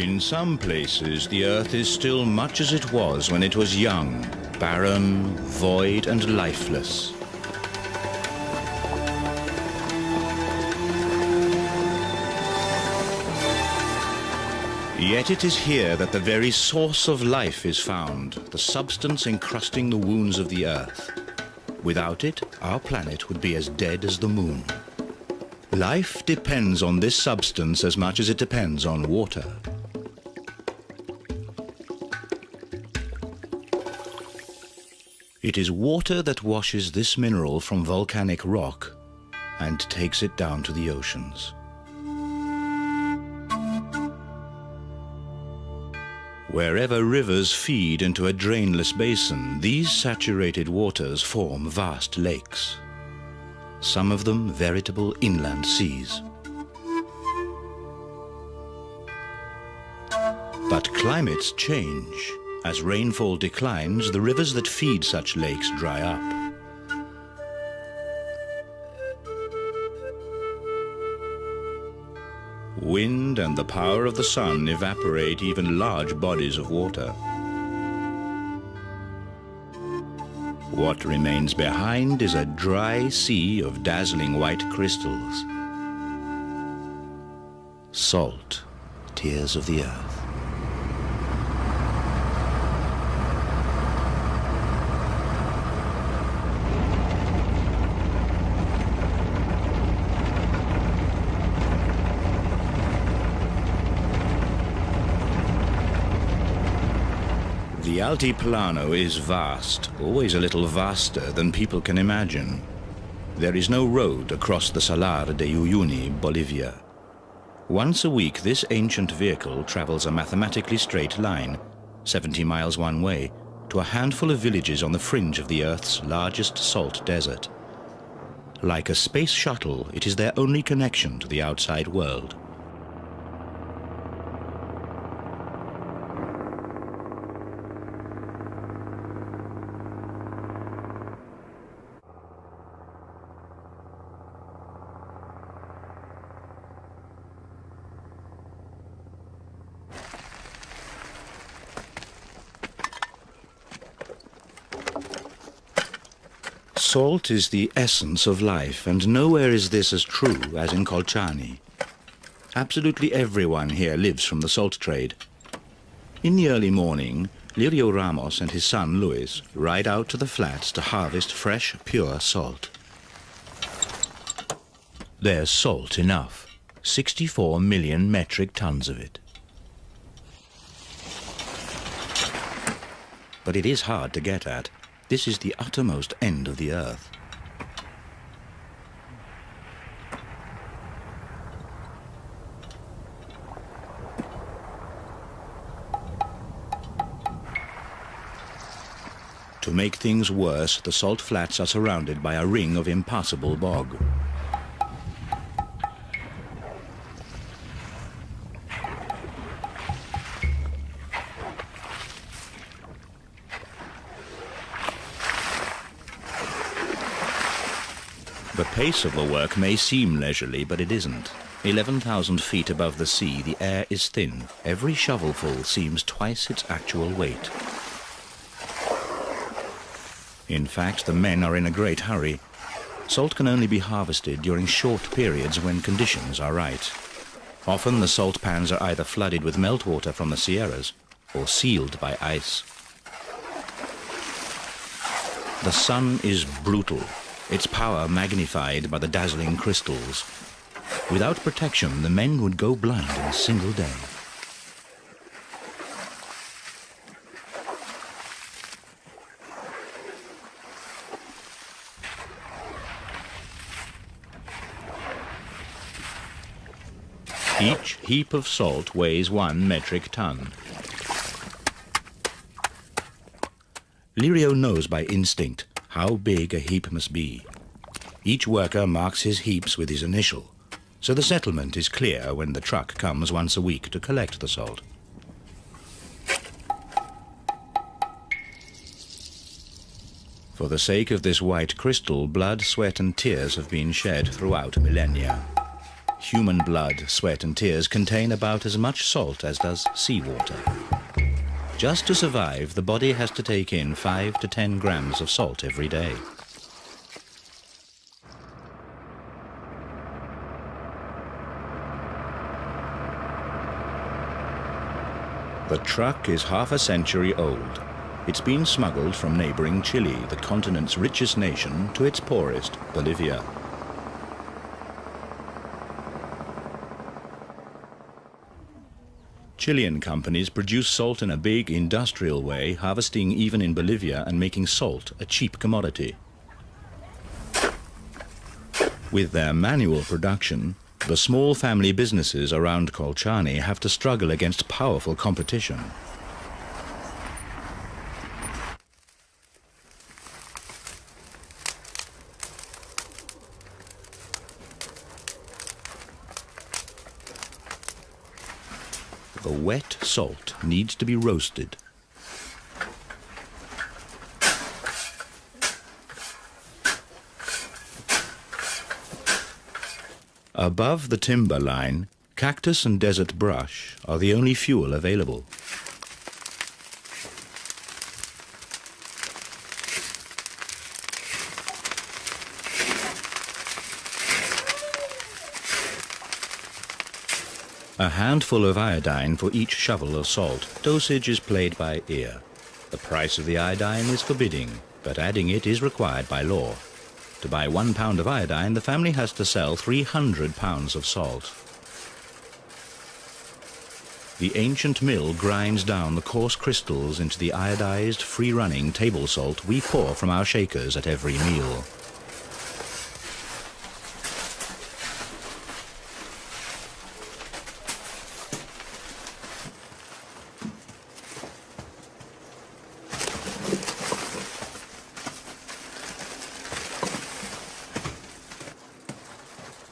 In some places, the earth is still much as it was when it was young, barren, void, and lifeless. Yet it is here that the very source of life is found, the substance encrusting the wounds of the earth. Without it, our planet would be as dead as the moon. Life depends on this substance as much as it depends on water. It is water that washes this mineral from volcanic rock and takes it down to the oceans. Wherever rivers feed into a drainless basin, these saturated waters form vast lakes, some of them veritable inland seas. But climates change. As rainfall declines, the rivers that feed such lakes dry up. Wind and the power of the sun evaporate even large bodies of water. What remains behind is a dry sea of dazzling white crystals. Salt, tears of the earth. The Altiplano is vast, always a little vaster than people can imagine. There is no road across the Salar de Uyuni, Bolivia. Once a week, this ancient vehicle travels a mathematically straight line, 70 miles one way, to a handful of villages on the fringe of the Earth's largest salt desert. Like a space shuttle, it is their only connection to the outside world. Salt is the essence of life, and nowhere is this as true as in Colchani. Absolutely everyone here lives from the salt trade. In the early morning, Lirio Ramos and his son Luis ride out to the flats to harvest fresh, pure salt. There's salt enough, 64 million metric tons of it. But it is hard to get at. This is the uttermost end of the earth. To make things worse, the salt flats are surrounded by a ring of impassable bog. The pace of the work may seem leisurely, but it isn't. 11,000 feet above the sea, the air is thin. Every shovelful seems twice its actual weight. In fact, the men are in a great hurry. Salt can only be harvested during short periods when conditions are right. Often the salt pans are either flooded with meltwater from the Sierras or sealed by ice. The sun is brutal, its power magnified by the dazzling crystals. Without protection, the men would go blind in a single day. Each heap of salt weighs 1 metric ton. Lirio knows by instinct how big a heap must be. Each worker marks his heaps with his initial, so the settlement is clear when the truck comes once a week to collect the salt. For the sake of this white crystal, blood, sweat and tears have been shed throughout millennia. Human blood, sweat and tears contain about as much salt as does seawater. Just to survive, the body has to take in 5 to 10 grams of salt every day. The truck is half a century old. It's been smuggled from neighboring Chile, the continent's richest nation, to its poorest, Bolivia. Chilean companies produce salt in a big industrial way, harvesting even in Bolivia and making salt a cheap commodity. With their manual production, the small family businesses around Colchane have to struggle against powerful competition. The wet salt needs to be roasted. Above the timber line, cactus and desert brush are the only fuel available. A handful of iodine for each shovel of salt. Dosage is played by ear. The price of the iodine is forbidding, but adding it is required by law. To buy 1 pound of iodine, the family has to sell 300 pounds of salt. The ancient mill grinds down the coarse crystals into the iodized, free-running table salt we pour from our shakers at every meal.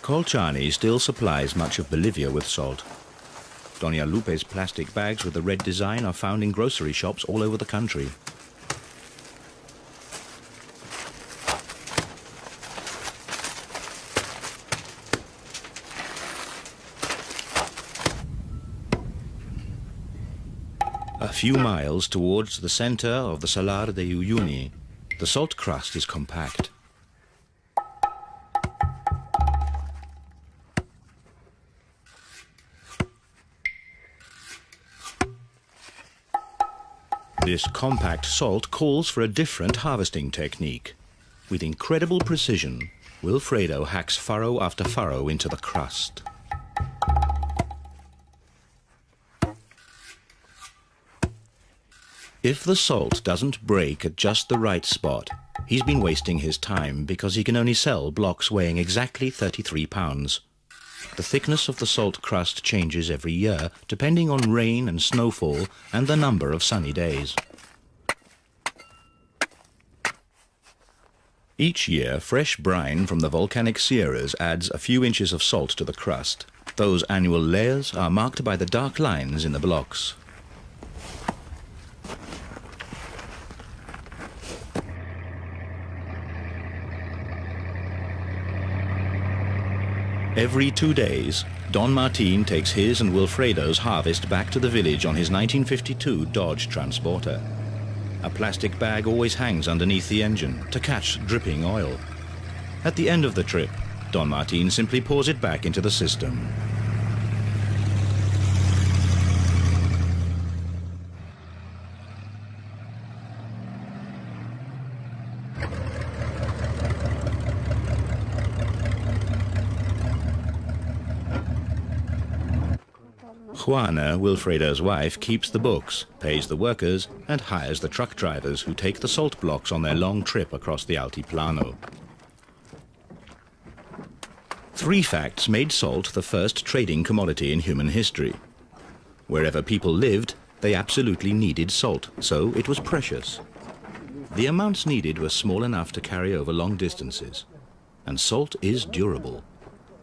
Colchane still supplies much of Bolivia with salt. Doña Lupe's plastic bags with the red design are found in grocery shops all over the country. A few miles towards the center of the Salar de Uyuni, the salt crust is compact. This compact salt calls for a different harvesting technique. With incredible precision, Wilfredo hacks furrow after furrow into the crust. If the salt doesn't break at just the right spot, he's been wasting his time because he can only sell blocks weighing exactly 33 pounds. The thickness of the salt crust changes every year, depending on rain and snowfall and the number of sunny days. Each year, fresh brine from the volcanic sierras adds a few inches of salt to the crust. Those annual layers are marked by the dark lines in the blocks. Every 2 days, Don Martin takes his and Wilfredo's harvest back to the village on his 1952 Dodge Transporter. A plastic bag always hangs underneath the engine to catch dripping oil. At the end of the trip, Don Martin simply pours it back into the system. Juana, Wilfredo's wife, keeps the books, pays the workers, and hires the truck drivers who take the salt blocks on their long trip across the Altiplano. 3 facts made salt the first trading commodity in human history. Wherever people lived, they absolutely needed salt, so it was precious. The amounts needed were small enough to carry over long distances. And salt is durable.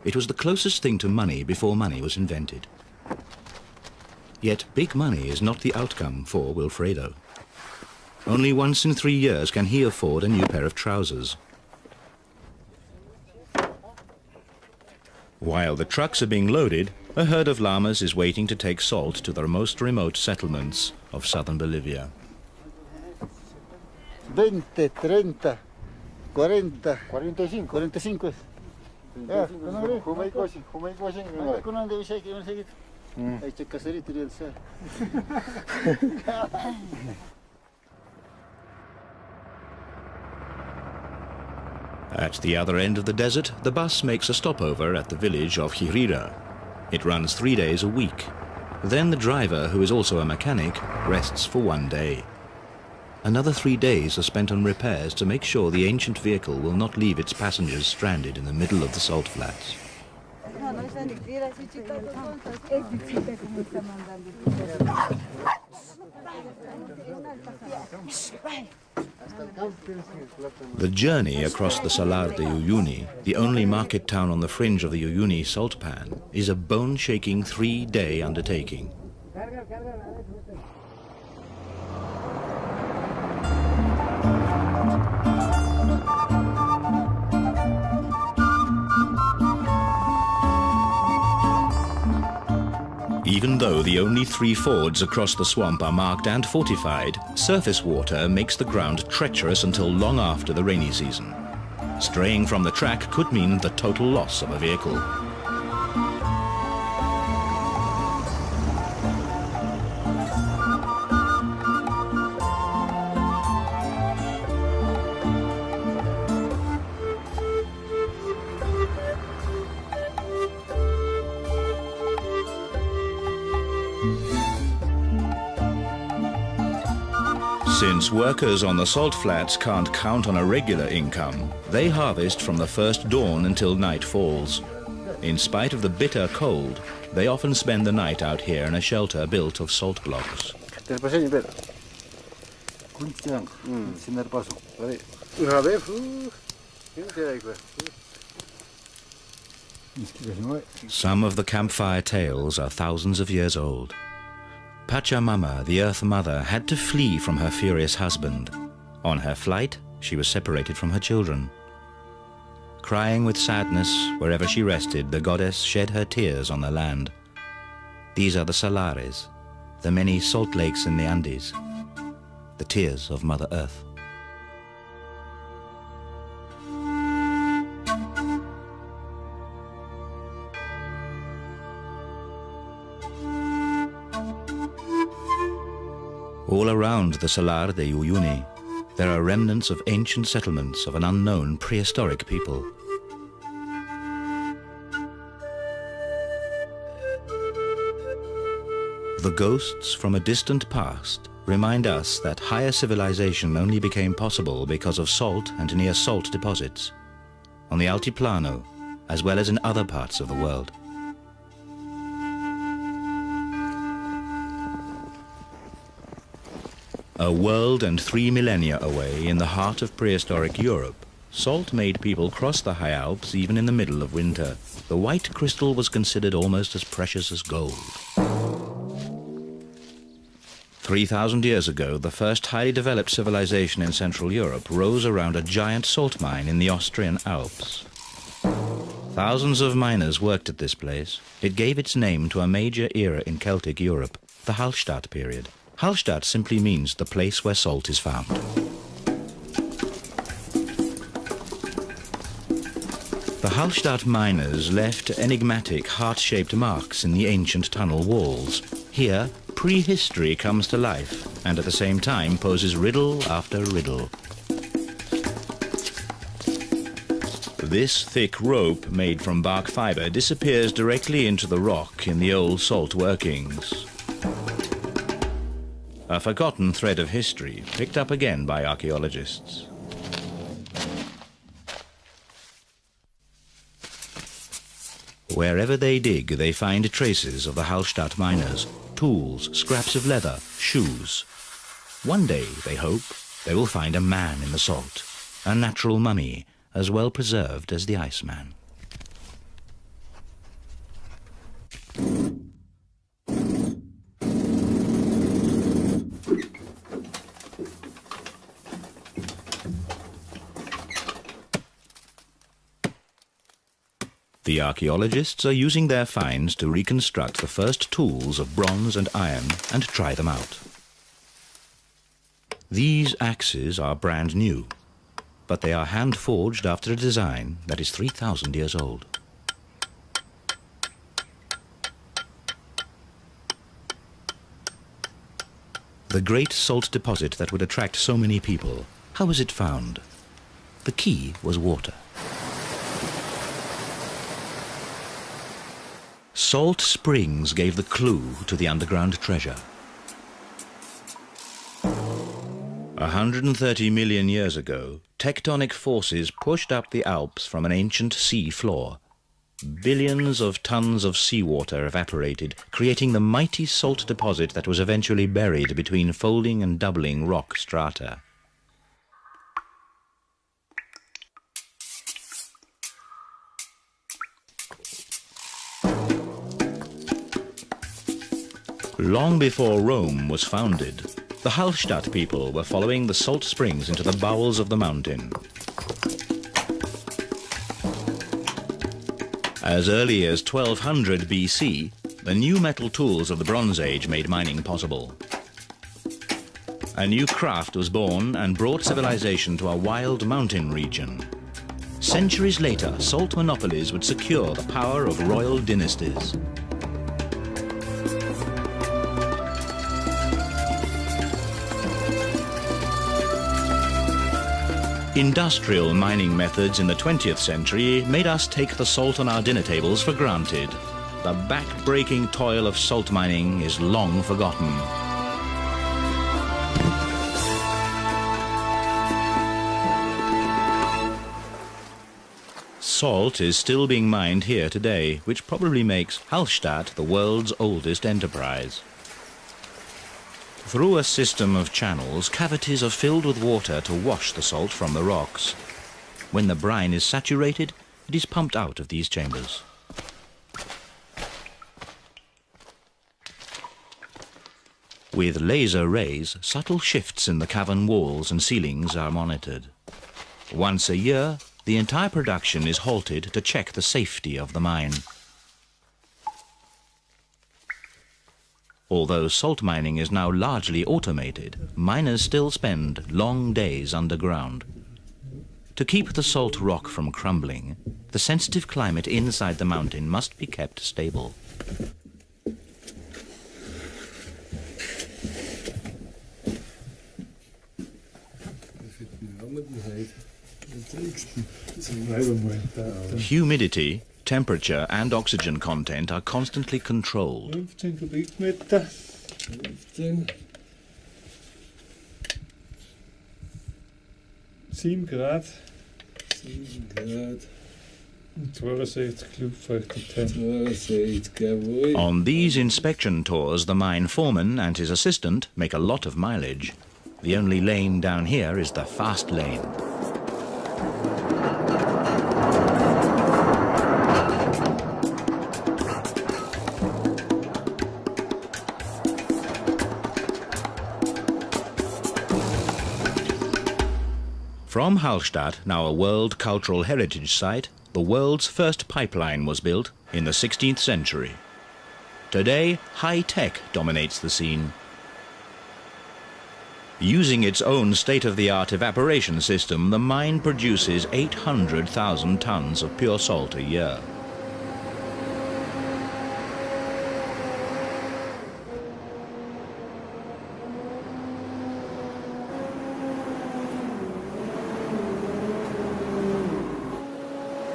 It was the closest thing to money before money was invented. Yet big money is not the outcome for Wilfredo. Only once in 3 years can he afford a new pair of trousers. While the trucks are being loaded, a herd of llamas is waiting to take salt to the most remote settlements of southern Bolivia. 20, 30, 40, 45. 45. Ja, At the other end of the desert, the bus makes a stopover at the village of Hirira. It runs 3 days a week. Then the driver, who is also a mechanic, rests for 1 day. Another 3 days are spent on repairs to make sure the ancient vehicle will not leave its passengers stranded in the middle of the salt flats. The journey across the Salar de Uyuni, the only market town on the fringe of the Uyuni salt pan, is a bone-shaking 3-day undertaking. Even though the only 3 fords across the swamp are marked and fortified, surface water makes the ground treacherous until long after the rainy season. Straying from the track could mean the total loss of a vehicle. Since workers on the salt flats can't count on a regular income, they harvest from the first dawn until night falls. In spite of the bitter cold, they often spend the night out here in a shelter built of salt blocks. Some of the campfire tales are thousands of years old. Pachamama, the Earth Mother, had to flee from her furious husband. On her flight, she was separated from her children. Crying with sadness, wherever she rested, the goddess shed her tears on the land. These are the salares, the many salt lakes in the Andes, the tears of Mother Earth. All around the Salar de Uyuni, there are remnants of ancient settlements of an unknown prehistoric people. The ghosts from a distant past remind us that higher civilization only became possible because of salt and near-salt deposits, on the Altiplano, as well as in other parts of the world. A world and 3 millennia away in the heart of prehistoric Europe, salt made people cross the high Alps even in the middle of winter. The white crystal was considered almost as precious as gold. 3,000 years ago, the first highly developed civilization in Central Europe rose around a giant salt mine in the Austrian Alps. Thousands of miners worked at this place. It gave its name to a major era in Celtic Europe, the Hallstatt period. Hallstatt simply means the place where salt is found. The Hallstatt miners left enigmatic heart-shaped marks in the ancient tunnel walls. Here, prehistory comes to life and at the same time poses riddle after riddle. This thick rope made from bark fiber disappears directly into the rock in the old salt workings. A forgotten thread of history, picked up again by archaeologists. Wherever they dig, they find traces of the Hallstatt miners, tools, scraps of leather, shoes. One day, they hope, they will find a man in the salt, a natural mummy, as well preserved as the Iceman. The archaeologists are using their finds to reconstruct the first tools of bronze and iron and try them out. These axes are brand new, but they are hand-forged after a design that is 3,000 years old. The great salt deposit that would attract so many people, how was it found? The key was water. Salt springs gave the clue to the underground treasure. 130 million years ago, tectonic forces pushed up the Alps from an ancient sea floor. Billions of tons of seawater evaporated, creating the mighty salt deposit that was eventually buried between folding and doubling rock strata. Long before Rome was founded, the Hallstatt people were following the salt springs into the bowels of the mountain. As early as 1200 BC, the new metal tools of the Bronze Age made mining possible. A new craft was born and brought civilization to a wild mountain region. Centuries later, salt monopolies would secure the power of royal dynasties. Industrial mining methods in the 20th century made us take the salt on our dinner tables for granted. The back-breaking toil of salt mining is long forgotten. Salt is still being mined here today, which probably makes Hallstatt the world's oldest enterprise. Through a system of channels, cavities are filled with water to wash the salt from the rocks. When the brine is saturated, it is pumped out of these chambers. With laser rays, subtle shifts in the cavern walls and ceilings are monitored. Once a year, the entire production is halted to check the safety of the mine. Although salt mining is now largely automated, miners still spend long days underground. To keep the salt rock from crumbling, the sensitive climate inside the mountain must be kept stable. Humidity, temperature and oxygen content are constantly controlled. 15 Kubikmeter. 15. 7 Grad. 7 Grad. 62 luchtfeuchtigkeit. On these inspection tours, the mine foreman and his assistant make a lot of mileage. The only lane down here is the fast lane. From Hallstatt, now a World Cultural Heritage Site, the world's first pipeline was built in the 16th century. Today, high-tech dominates the scene. Using its own state-of-the-art evaporation system, the mine produces 800,000 tons of pure salt a year.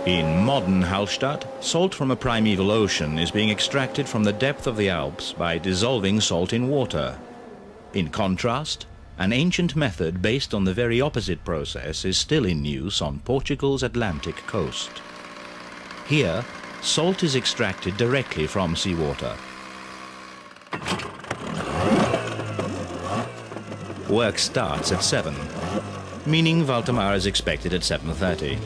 In modern Hallstatt, salt from a primeval ocean is being extracted from the depth of the Alps by dissolving salt in water. In contrast, an ancient method based on the very opposite process is still in use on Portugal's Atlantic coast. Here, salt is extracted directly from seawater. Work starts at 7, meaning Valdemar is expected at 7:30.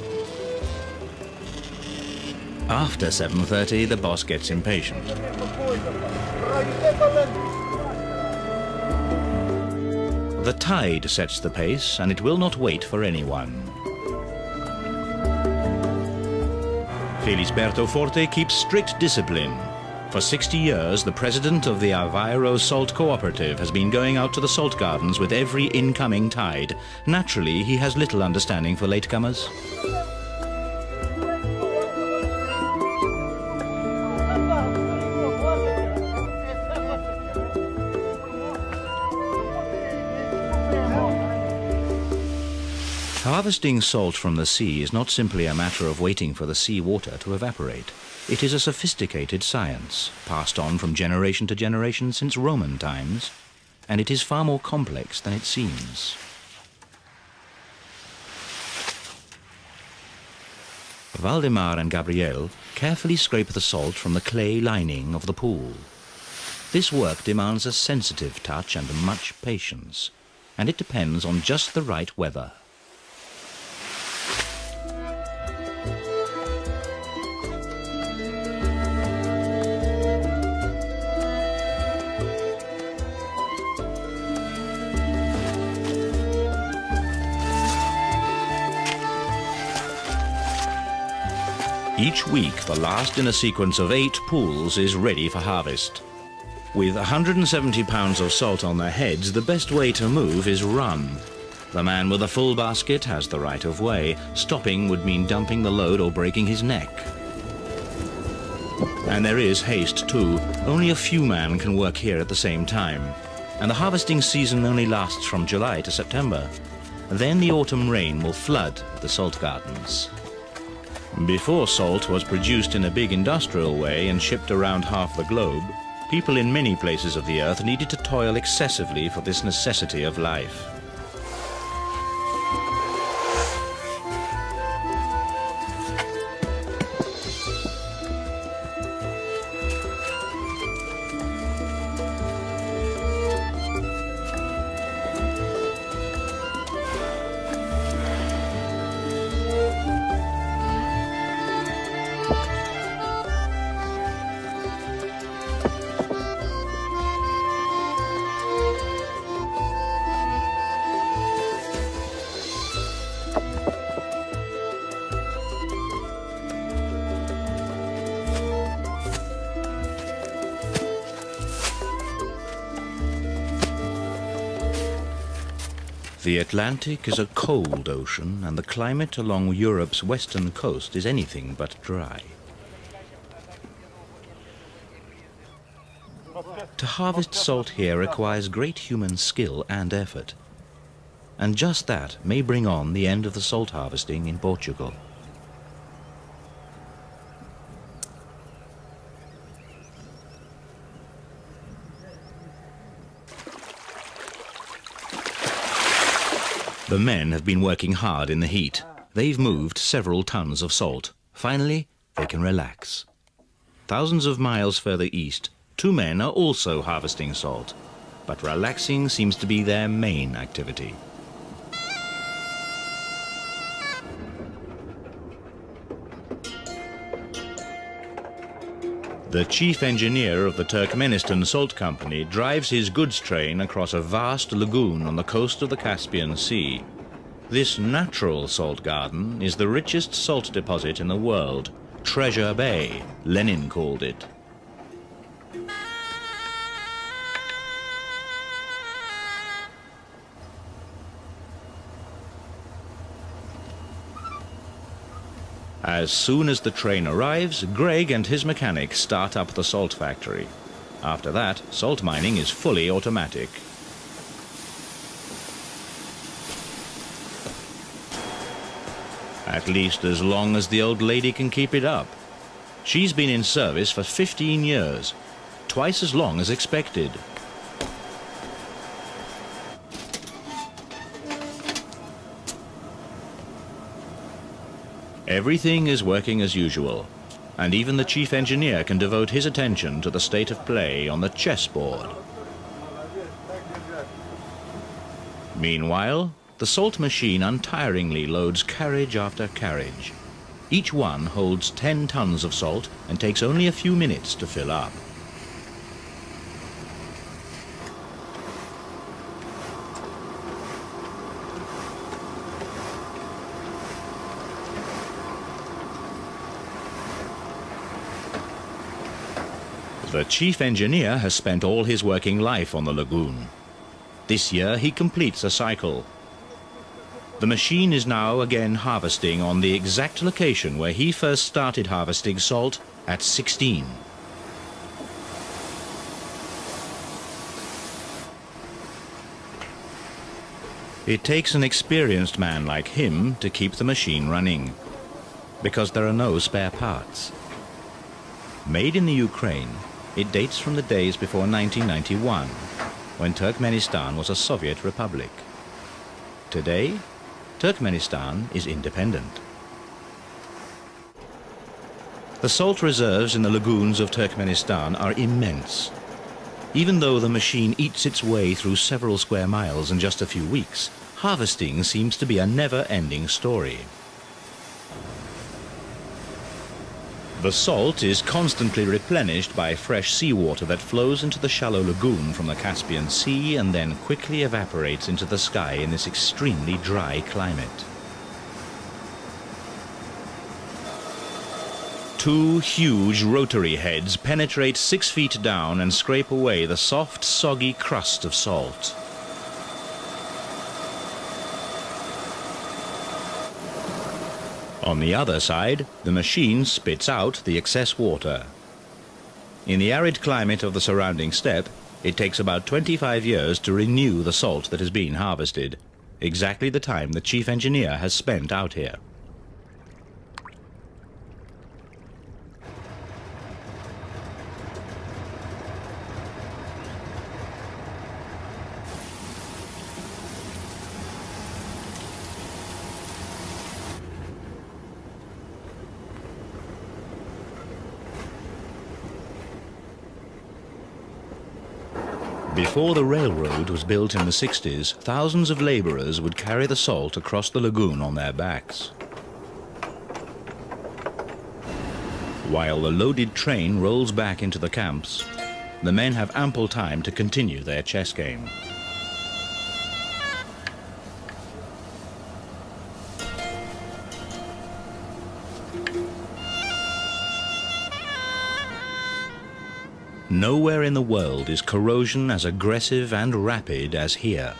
After 7:30, the boss gets impatient. The tide sets the pace, and it will not wait for anyone. Felisberto Forte keeps strict discipline. For 60 years, the president of the Aveiro Salt Cooperative has been going out to the salt gardens with every incoming tide. Naturally, he has little understanding for latecomers. Harvesting salt from the sea is not simply a matter of waiting for the sea water to evaporate. It is a sophisticated science, passed on from generation to generation since Roman times, and it is far more complex than it seems. Valdemar and Gabriel carefully scrape the salt from the clay lining of the pool. This work demands a sensitive touch and much patience, and it depends on just the right weather. Each week, the last in a sequence of 8 pools is ready for harvest. With 170 pounds of salt on their heads, the best way to move is run. The man with a full basket has the right of way. Stopping would mean dumping the load or breaking his neck. And there is haste too. Only a few men can work here at the same time. And the harvesting season only lasts from July to September. Then the autumn rain will flood the salt gardens. Before salt was produced in a big industrial way and shipped around half the globe, people in many places of the earth needed to toil excessively for this necessity of life. The Atlantic is a cold ocean, and the climate along Europe's western coast is anything but dry. To harvest salt here requires great human skill and effort. And just that may bring on the end of the salt harvesting in Portugal. The men have been working hard in the heat. They've moved several tons of salt. Finally, they can relax. Thousands of miles further east, 2 men are also harvesting salt, but relaxing seems to be their main activity. The chief engineer of the Turkmenistan Salt Company drives his goods train across a vast lagoon on the coast of the Caspian Sea. This natural salt garden is the richest salt deposit in the world. Treasure Bay, Lenin called it. As soon as the train arrives, Greg and his mechanic start up the salt factory. After that, salt mining is fully automatic. At least as long as the old lady can keep it up. She's been in service for 15 years, twice as long as expected. Everything is working as usual, and even the chief engineer can devote his attention to the state of play on the chessboard. Meanwhile, the salt machine untiringly loads carriage after carriage. Each one holds 10 tons of salt and takes only a few minutes to fill up. The chief engineer has spent all his working life on the lagoon. This year he completes a cycle. The machine is now again harvesting on the exact location where he first started harvesting salt at 16. It takes an experienced man like him to keep the machine running, because there are no spare parts. Made in the Ukraine, it dates from the days before 1991, when Turkmenistan was a Soviet republic. Today, Turkmenistan is independent. The salt reserves in the lagoons of Turkmenistan are immense. Even though the machine eats its way through several square miles in just a few weeks, harvesting seems to be a never-ending story. The salt is constantly replenished by fresh seawater that flows into the shallow lagoon from the Caspian Sea and then quickly evaporates into the sky in this extremely dry climate. Two huge rotary heads penetrate 6 feet down and scrape away the soft, soggy crust of salt. On the other side, the machine spits out the excess water. In the arid climate of the surrounding steppe, it takes about 25 years to renew the salt that has been harvested, exactly the time the chief engineer has spent out here. Before the railroad was built in the 60s, thousands of laborers would carry the salt across the lagoon on their backs. While the loaded train rolls back into the camps, the men have ample time to continue their chess game. Nowhere in the world is corrosion as aggressive and rapid as here.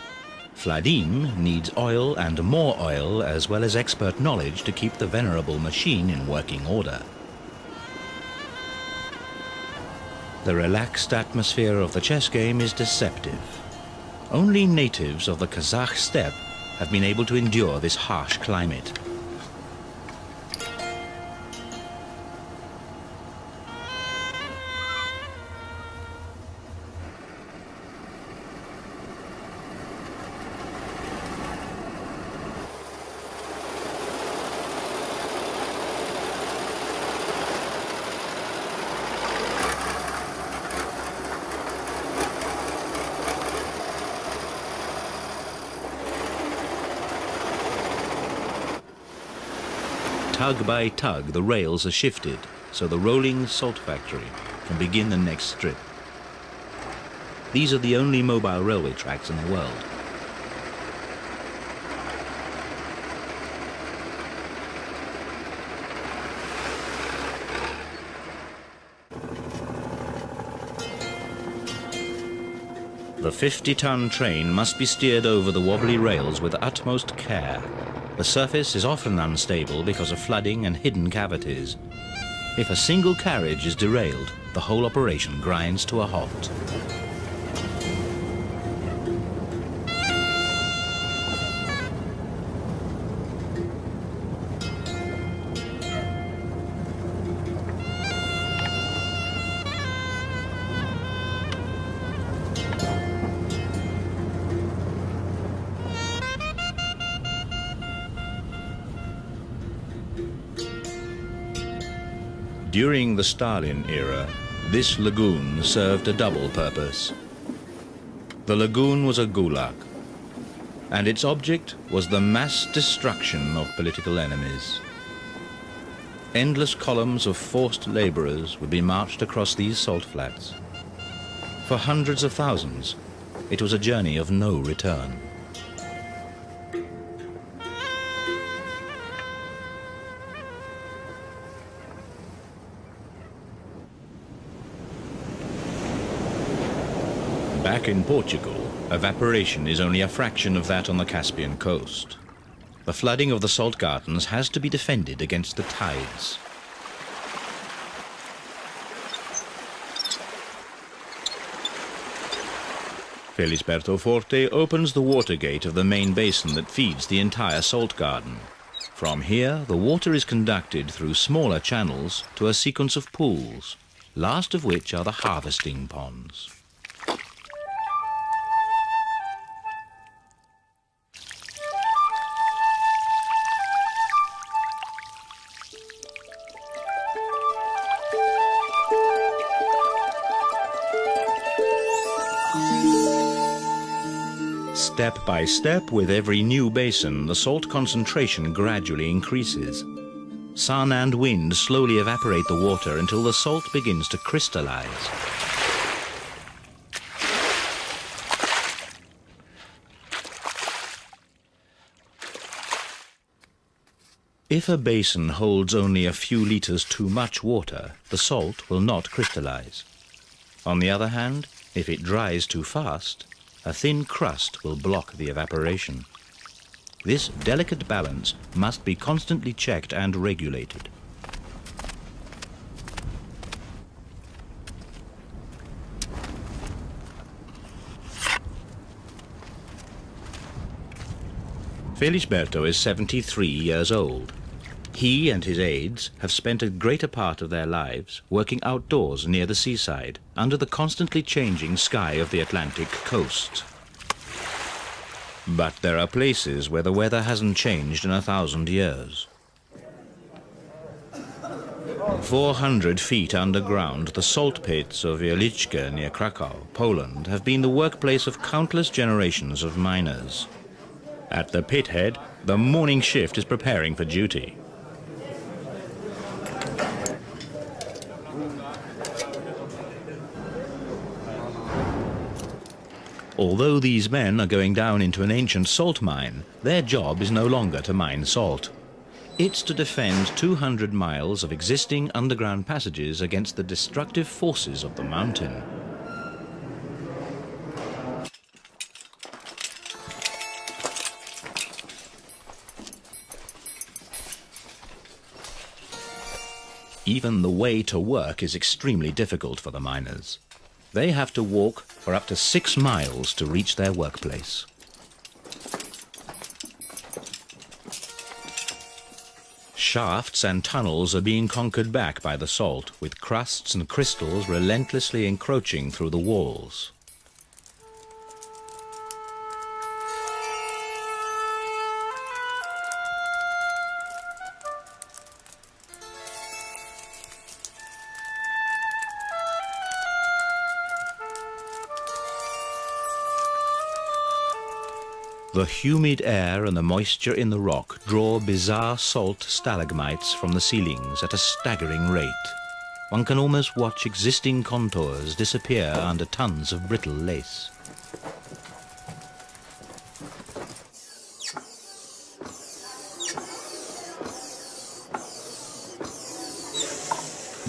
Vladim needs oil and more oil as well as expert knowledge to keep the venerable machine in working order. The relaxed atmosphere of the chess game is deceptive. Only natives of the Kazakh steppe have been able to endure this harsh climate. Tug by tug, the rails are shifted so the rolling salt factory can begin the next strip. These are the only mobile railway tracks in the world. The 50-ton train must be steered over the wobbly rails with utmost care. The surface is often unstable because of flooding and hidden cavities. If a single carriage is derailed, the whole operation grinds to a halt. During the Stalin era, this lagoon served a double purpose. The lagoon was a gulag, and its object was the mass destruction of political enemies. Endless columns of forced laborers would be marched across these salt flats. For hundreds of thousands, it was a journey of no return. Back in Portugal, evaporation is only a fraction of that on the Caspian coast. The flooding of the salt gardens has to be defended against the tides. Felisberto Forte opens the water gate of the main basin that feeds the entire salt garden. From here, the water is conducted through smaller channels to a sequence of pools, last of which are the harvesting ponds. Step by step, with every new basin, the salt concentration gradually increases. Sun and wind slowly evaporate the water until the salt begins to crystallize. If a basin holds only a few liters too much water, the salt will not crystallize. On the other hand, if it dries too fast, a thin crust will block the evaporation. This delicate balance must be constantly checked and regulated. Felisberto is 73 years old. He and his aides have spent a greater part of their lives working outdoors near the seaside, under the constantly changing sky of the Atlantic coast. But there are places where the weather hasn't changed in 1,000 years. 400 feet underground, the salt pits of Wieliczka near Krakow, Poland, have been the workplace of countless generations of miners. At the pit head, the morning shift is preparing for duty. Although these men are going down into an ancient salt mine, their job is no longer to mine salt. It's to defend 200 miles of existing underground passages against the destructive forces of the mountain. Even the way to work is extremely difficult for the miners. They have to walk for up to 6 miles to reach their workplace. Shafts and tunnels are being conquered back by the salt, with crusts and crystals relentlessly encroaching through the walls. The humid air and the moisture in the rock draw bizarre salt stalagmites from the ceilings at a staggering rate. One can almost watch existing contours disappear under tons of brittle lace.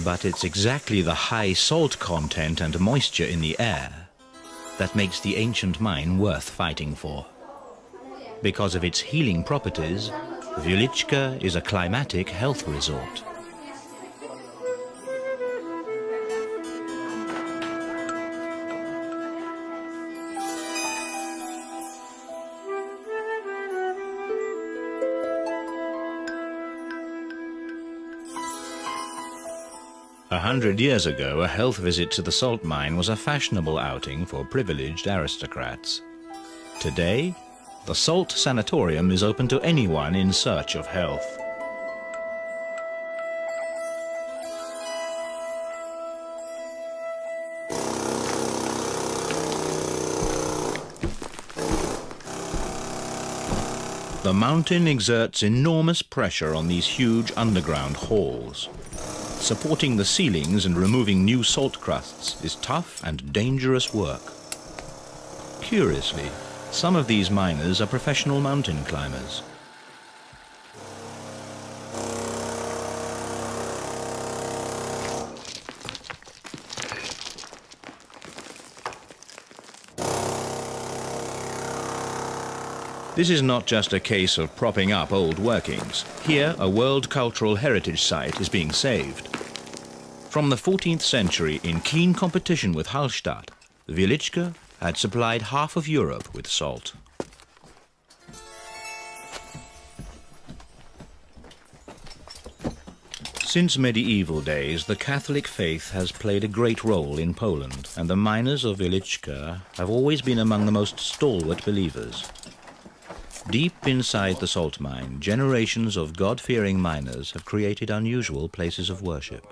But it's exactly the high salt content and moisture in the air that makes the ancient mine worth fighting for. Because of its healing properties, Wieliczka is a climatic health resort. A 100 years ago, a health visit to the salt mine was a fashionable outing for privileged aristocrats. Today, the salt sanatorium is open to anyone in search of health. The mountain exerts enormous pressure on these huge underground halls. Supporting the ceilings and removing new salt crusts is tough and dangerous work. Curiously, some of these miners are professional mountain climbers. This is not just a case of propping up old workings. Here, a World Cultural Heritage Site is being saved. From the 14th century, in keen competition with Hallstatt, Wieliczka had supplied half of Europe with salt. Since medieval days, the Catholic faith has played a great role in Poland, and the miners of Wieliczka have always been among the most stalwart believers. Deep inside the salt mine, generations of God-fearing miners have created unusual places of worship.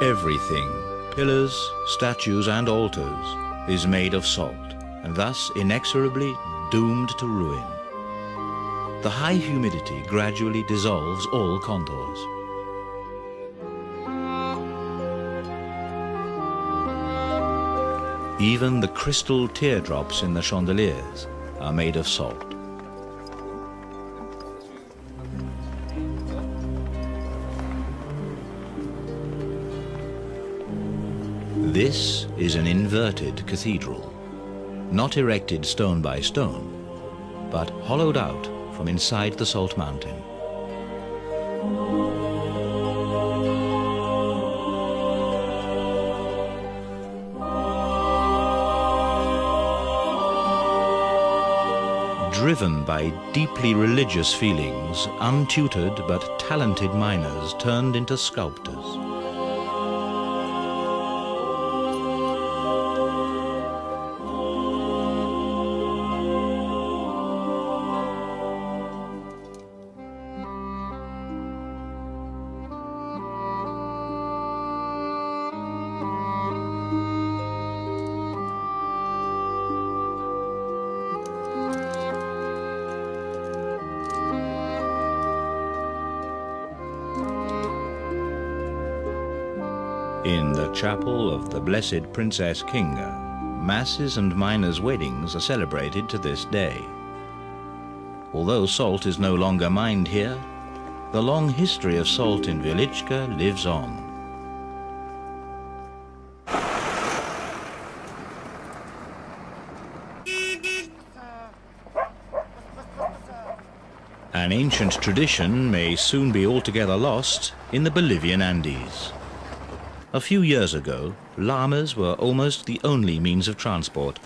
Everything, pillars, statues and altars, is made of salt, and thus inexorably doomed to ruin. The high humidity gradually dissolves all contours. Even the crystal teardrops in the chandeliers are made of salt. This is an inverted cathedral, not erected stone by stone, but hollowed out from inside the salt mountain. Driven by deeply religious feelings, untutored but talented miners turned into sculptors. In the chapel of the Blessed Princess Kinga, masses and miners' weddings are celebrated to this day. Although salt is no longer mined here, the long history of salt in Wieliczka lives on. An ancient tradition may soon be altogether lost in the Bolivian Andes. A few years ago, llamas were almost the only means of transport.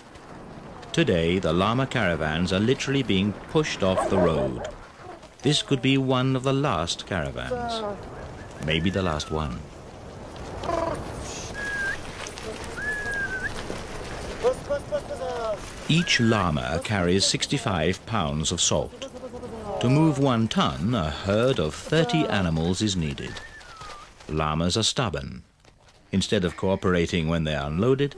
Today, the llama caravans are literally being pushed off the road. This could be one of the last caravans. Maybe the last one. Each llama carries 65 pounds of salt. To move 1 ton, a herd of 30 animals is needed. Llamas are stubborn. Instead of cooperating when they are unloaded,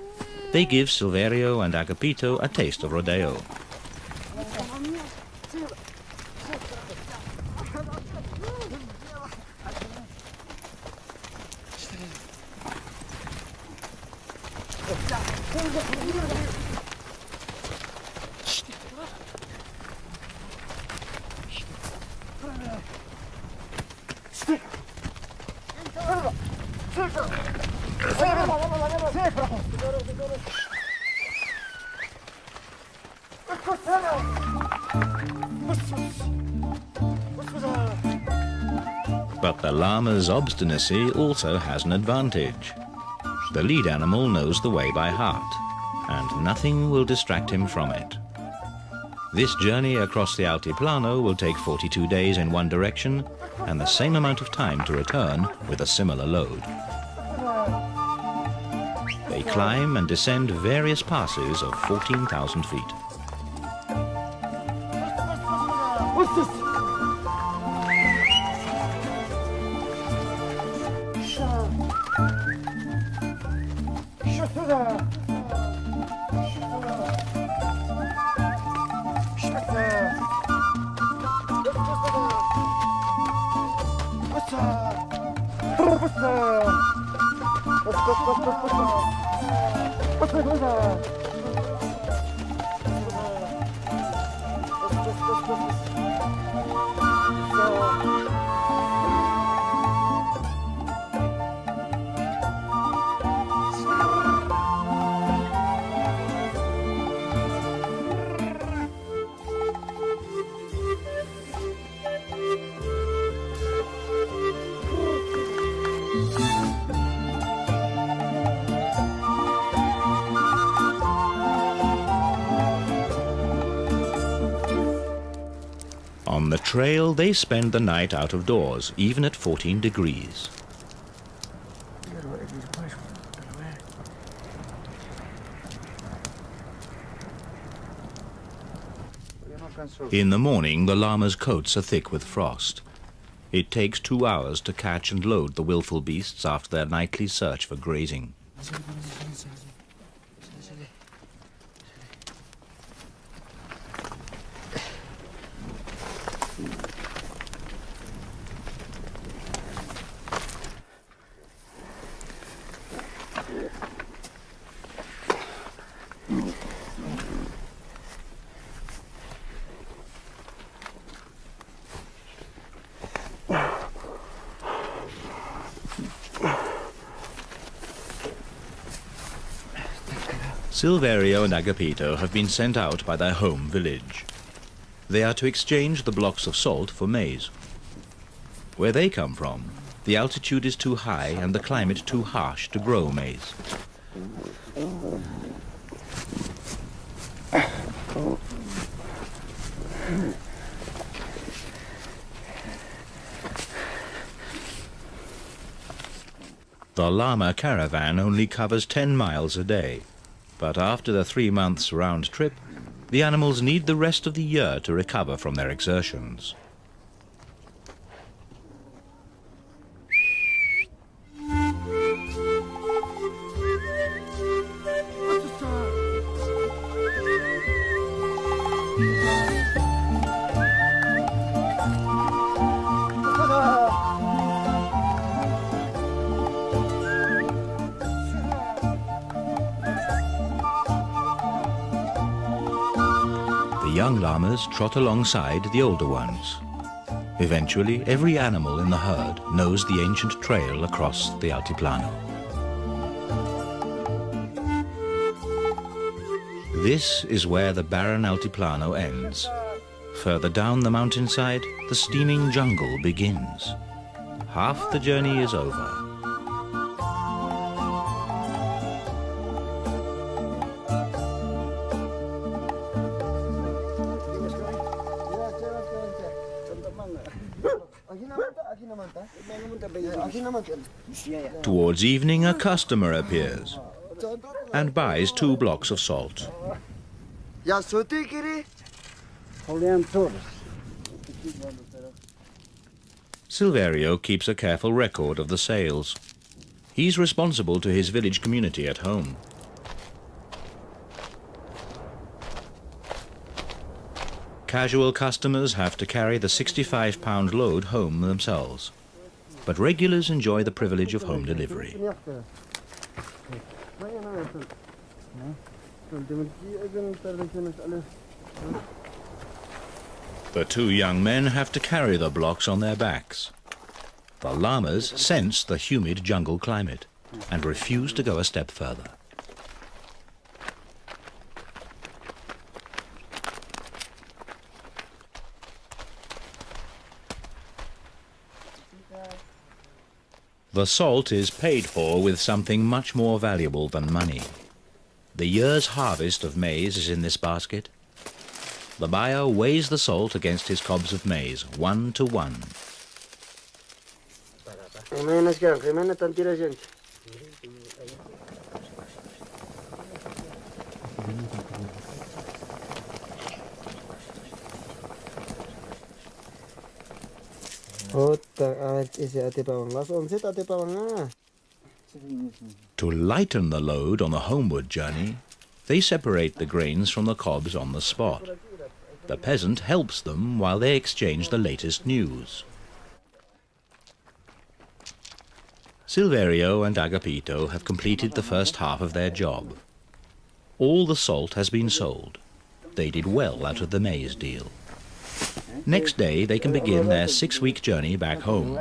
they give Silverio and Agapito a taste of rodeo. But the llama's obstinacy also has an advantage. The lead animal knows the way by heart, and nothing will distract him from it. This journey across the Altiplano will take 42 days in one direction and the same amount of time to return with a similar load. They climb and descend various passes of 14,000 feet. On the trail, they spend the night out of doors, even at 14 degrees. In the morning, the llamas' coats are thick with frost. It takes 2 hours to catch and load the willful beasts after their nightly search for grazing. Silverio and Agapito have been sent out by their home village. They are to exchange the blocks of salt for maize. Where they come from, the altitude is too high and the climate too harsh to grow maize. The llama caravan only covers 10 miles a day. But after the 3 months round trip, the animals need the rest of the year to recover from their exertions. The young llamas trot alongside the older ones. Eventually, every animal in the herd knows the ancient trail across the Altiplano. This is where the barren Altiplano ends. Further down the mountainside, the steaming jungle begins. Half the journey is over. Towards evening, a customer appears and buys 2 blocks of salt. Silverio keeps a careful record of the sales. He's responsible to his village community at home. Casual customers have to carry the 65-pound load home themselves, but regulars enjoy the privilege of home delivery. The 2 young men have to carry the blocks on their backs. The llamas sense the humid jungle climate and refuse to go a step further. The salt is paid for with something much more valuable than money. The year's harvest of maize is in this basket. The buyer weighs the salt against his cobs of maize, 1 to 1. To lighten the load on the homeward journey, they separate the grains from the cobs on the spot. The peasant helps them while they exchange the latest news. Silverio and Agapito have completed the first half of their job. All the salt has been sold. They did well out of the maize deal. Next day they can begin their 6-week journey back home.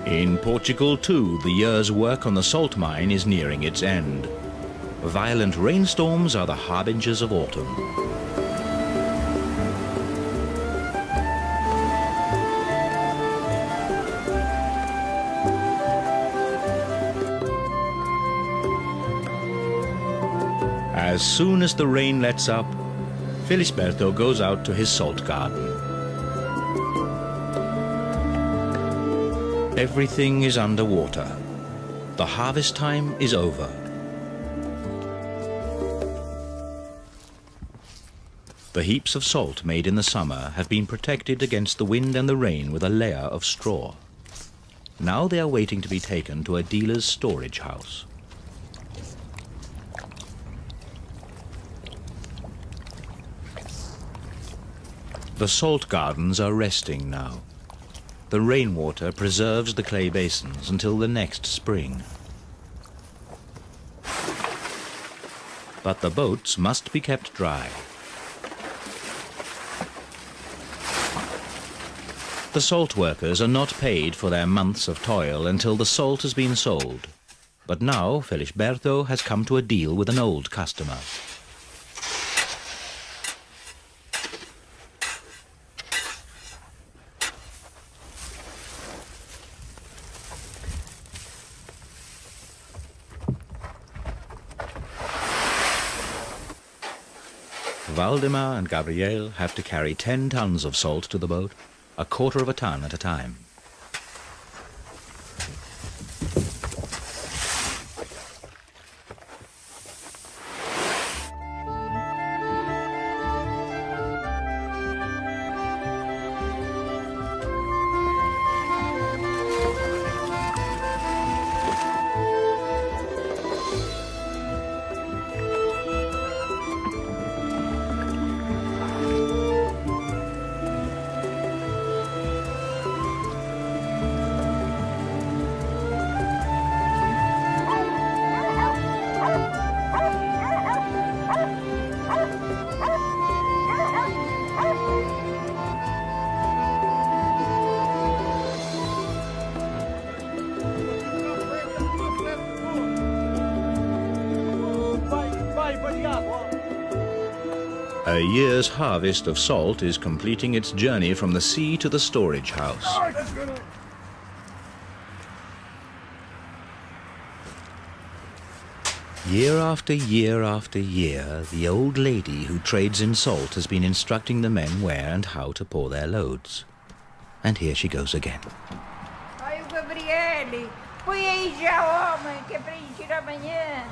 In Portugal too, the year's work on the salt mine is nearing its end. Violent rainstorms are the harbingers of autumn. As soon as the rain lets up, Felisberto goes out to his salt garden. Everything is underwater. The harvest time is over. The heaps of salt made in the summer have been protected against the wind and the rain with a layer of straw. Now they are waiting to be taken to a dealer's storage house. The salt gardens are resting now. The rainwater preserves the clay basins until the next spring. But the boats must be kept dry. The salt workers are not paid for their months of toil until the salt has been sold. But now Felisberto has come to a deal with an old customer. Valdemar and Gabriel have to carry 10 tons of salt to the boat, a quarter of a ton at a time. A year's harvest of salt is completing its journey from the sea to the storage house. Year after year after year, the old lady who trades in salt has been instructing the men where and how to pour their loads. And here she goes again. Ai, Gabriele, põe aí já, homem, que é para ir tirar amanhã.